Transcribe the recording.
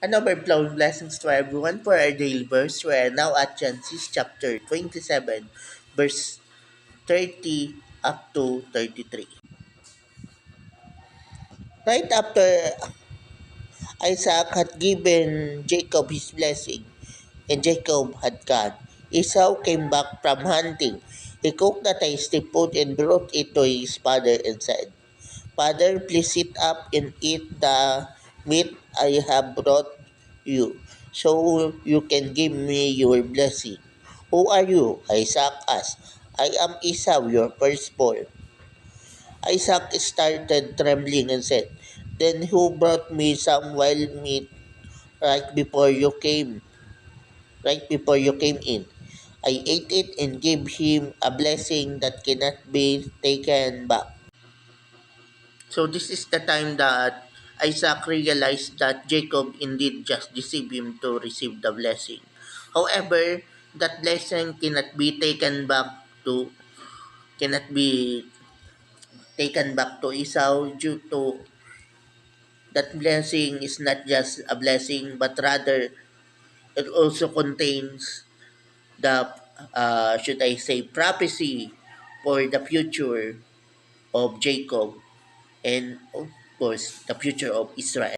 An overflow blessings to everyone for our daily verse. We are now at Genesis chapter 27, verse 30 up to 33. Right after Isaac had given Jacob his blessing, and Jacob had gone, Esau came back from hunting. He cooked the tasty food and brought it to his father and said, Father, please sit up and eat the meat I have brought you, so you can give me your blessing. Who are you? Isaac asked. I am Esau, your firstborn. Isaac started trembling and said, Then who brought me some wild meat right before you came, in? I ate it and gave him a blessing that cannot be taken back. So this is the time that Isaac realized that Jacob indeed just deceived him to receive the blessing. However, that blessing cannot be taken back to Esau due to that blessing is not just a blessing but rather it also contains the should I say prophecy for the future of Jacob and of course the future of Israel.